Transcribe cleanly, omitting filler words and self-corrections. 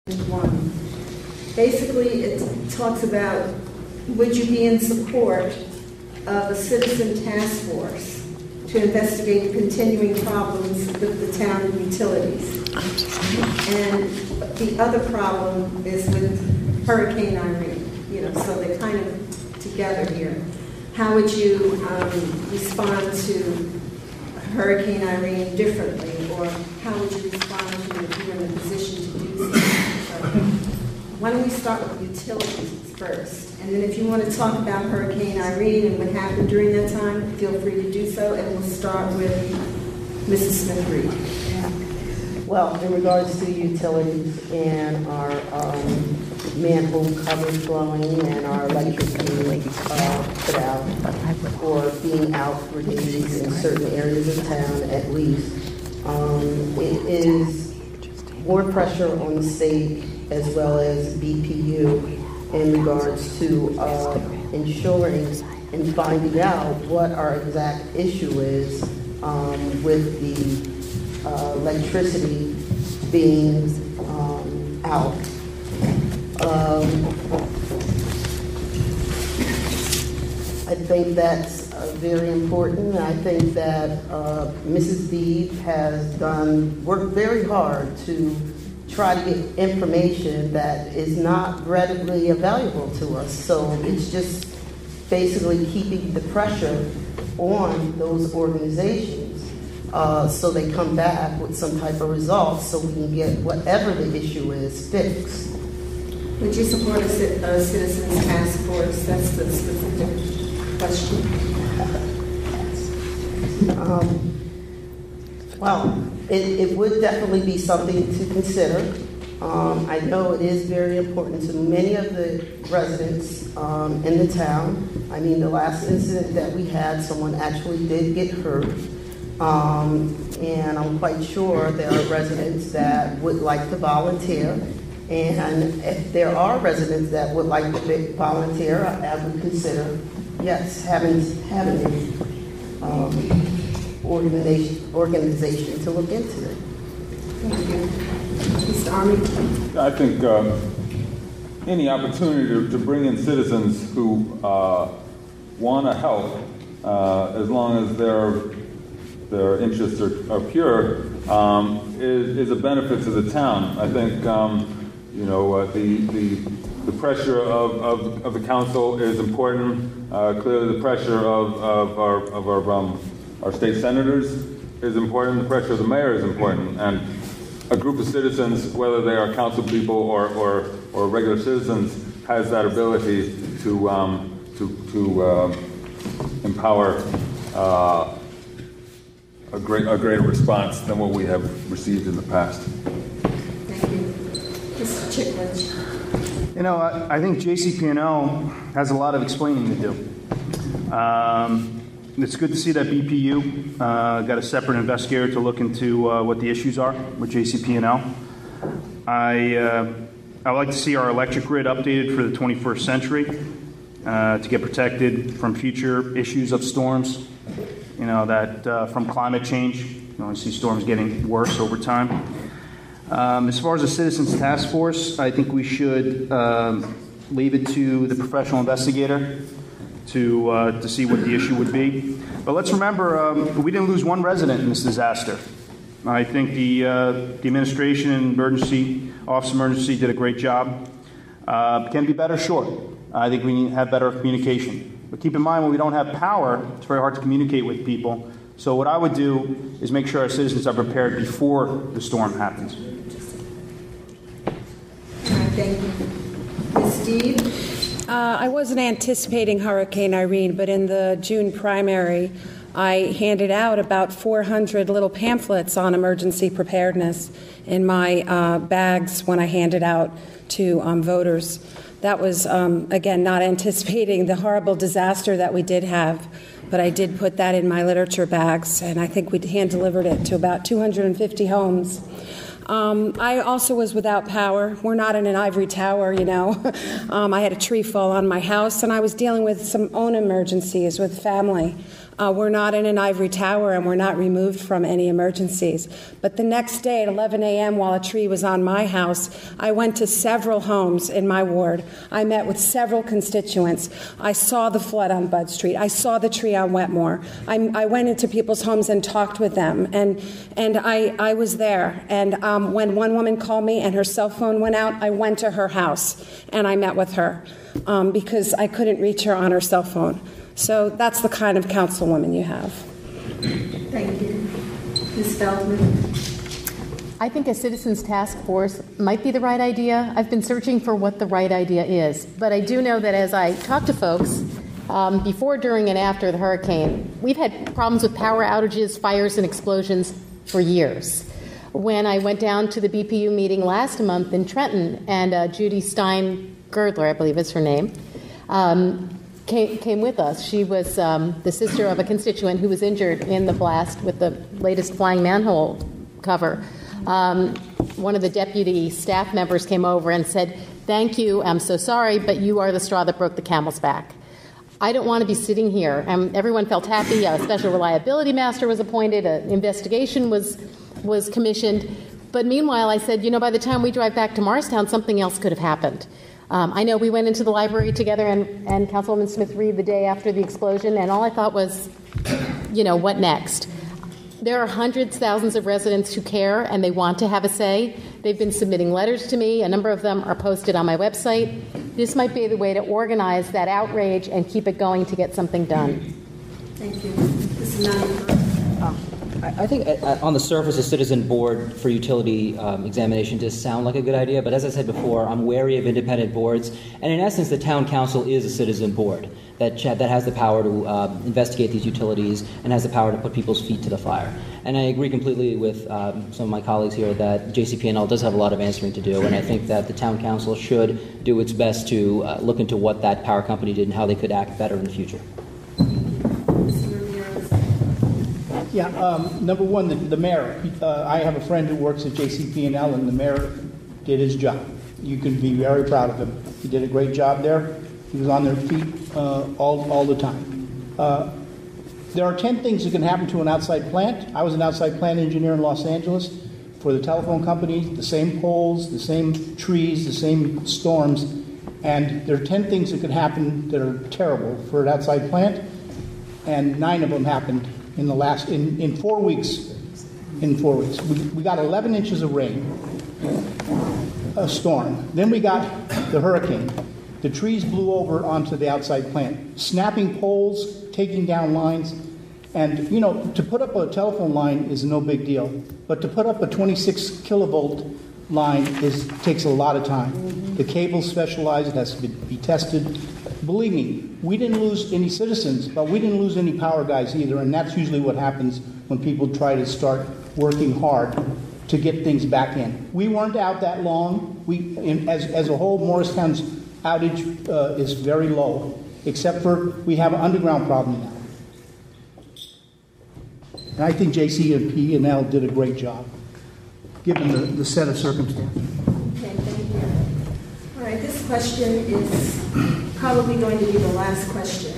1. Basically, it talks about, would you be in support of a citizen task force to investigate continuing problems with the town utilities? And the other problem is with Hurricane Irene, so they're kind of together here. How would you respond to Hurricane Irene differently, or how would you respond to it if you were in a position to do so? Why don't we start with utilities first, and then if you want to talk about Hurricane Irene and what happened during that time, feel free to do so, and we'll start with Mrs. Smith-Reid. Well, in regards to utilities and our manhole covers blowing and our electricity put out or being out for days in certain areas of town at least, it is more pressure on the state as well as BPU in regards to ensuring and finding out what our exact issue is with the electricity being out. I think that's very important. I think that Mrs. Deeb has worked very hard to try to get information that is not readily available to us. So it's just basically keeping the pressure on those organizations so they come back with some type of results so we can get whatever the issue is fixed. Would you support a citizens task force? That's the specific question. Well, it would definitely be something to consider. I know it is very important to many of the residents in the town. I mean, the last incident that we had, someone actually did get hurt. And I'm quite sure there are residents that would like to volunteer. And if there are residents that would like to volunteer, I would consider, yes, having organization to look into it. Thank you. Mr. Armington? I think any opportunity to bring in citizens who want to help, as long as their interests are pure, is a benefit to the town. I think the pressure of the council is important. Clearly, the pressure of our state senators is important. The pressure of the mayor is important, and a group of citizens, whether they are council people or regular citizens, has that ability to empower a greater response than what we have received in the past. Thank you. Mr. Ciklic. I think JCP&L has a lot of explaining to do. It's good to see that BPU got a separate investigator to look into what the issues are with JCP&L. I like to see our electric grid updated for the 21st century to get protected from future issues of storms. That from climate change, I see storms getting worse over time. As far as the Citizens Task Force, I think we should leave it to the professional investigator to see what the issue would be. But let's remember, we didn't lose one resident in this disaster. I think the administration and Office of Emergency did a great job. Can be better, sure. I think we need to have better communication. But keep in mind, when we don't have power, it's very hard to communicate with people. So what I would do is make sure our citizens are prepared before the storm happens. Thank you. Ms. Deeb? I wasn't anticipating Hurricane Irene, but in the June primary, I handed out about 400 little pamphlets on emergency preparedness in my bags when I handed out to voters. That was, again, not anticipating the horrible disaster that we did have, but I did put that in my literature bags, and I think we hand-delivered it to about 250 homes. I also was without power. We're not in an ivory tower, I had a tree fall on my house, and I was dealing with some own emergencies with family. We're not in an ivory tower, and we're not removed from any emergencies. But the next day at 11 a.m., while a tree was on my house, I went to several homes in my ward. I met with several constituents. I saw the flood on Bud Street. I saw the tree on Wetmore. I went into people's homes and talked with them, and I was there. And when one woman called me and her cell phone went out, I went to her house and I met with her because I couldn't reach her on her cell phone. So that's the kind of councilwoman you have. Thank you. Ms. Feldman? I think a citizens task force might be the right idea. I've been searching for what the right idea is. But I do know that as I talk to folks, before, during, and after the hurricane, we've had problems with power outages, fires, and explosions for years. When I went down to the BPU meeting last month in Trenton, and Judy Stein-Girdler, I believe is her name, came with us. She was the sister of a constituent who was injured in the blast with the latest flying manhole cover. One of the deputy staff members came over and said, "Thank you, I'm so sorry, but you are the straw that broke the camel's back." I don't want to be sitting here. Everyone felt happy. A special reliability master was appointed. An investigation was commissioned. But meanwhile, I said, by the time we drive back to Morristown, something else could have happened. I know we went into the library together and Councilwoman Smith-Reid the day after the explosion, and all I thought was, what next? There are hundreds, thousands of residents who care and they want to have a say. They've been submitting letters to me. A number of them are posted on my website. This might be the way to organize that outrage and keep it going to get something done. Thank you. This is Nadipuran. I think on the surface, a citizen board for utility examination does sound like a good idea, but as I said before, I'm wary of independent boards, and in essence, the town council is a citizen board that has the power to investigate these utilities and has the power to put people's feet to the fire. And I agree completely with some of my colleagues here that JCP&L does have a lot of answering to do, and I think that the town council should do its best to look into what that power company did and how they could act better in the future. Yeah, number one, the mayor. I have a friend who works at JCP&L, and the mayor did his job. You can be very proud of him. He did a great job there. He was on their feet all the time. There are 10 things that can happen to an outside plant. I was an outside plant engineer in Los Angeles for the telephone company, the same poles, the same trees, the same storms, and there are 10 things that could happen that are terrible for an outside plant, and 9 of them happened in 4 weeks. In 4 weeks. We got 11 inches of rain, a storm. Then we got the hurricane. The trees blew over onto the outside plant, snapping poles, taking down lines. And, to put up a telephone line is no big deal. But to put up a 26 kilovolt line takes a lot of time. The cable's specialized. It has to be tested. Believe me, we didn't lose any citizens, but we didn't lose any power guys either, and that's usually what happens when people try to start working hard to get things back in. We weren't out that long. As a whole, Morristown's outage is very low, except for we have an underground problem now. And I think JCP&L did a great job, given the set of circumstances. Okay, thank you. All right, this question is probably going to be the last question.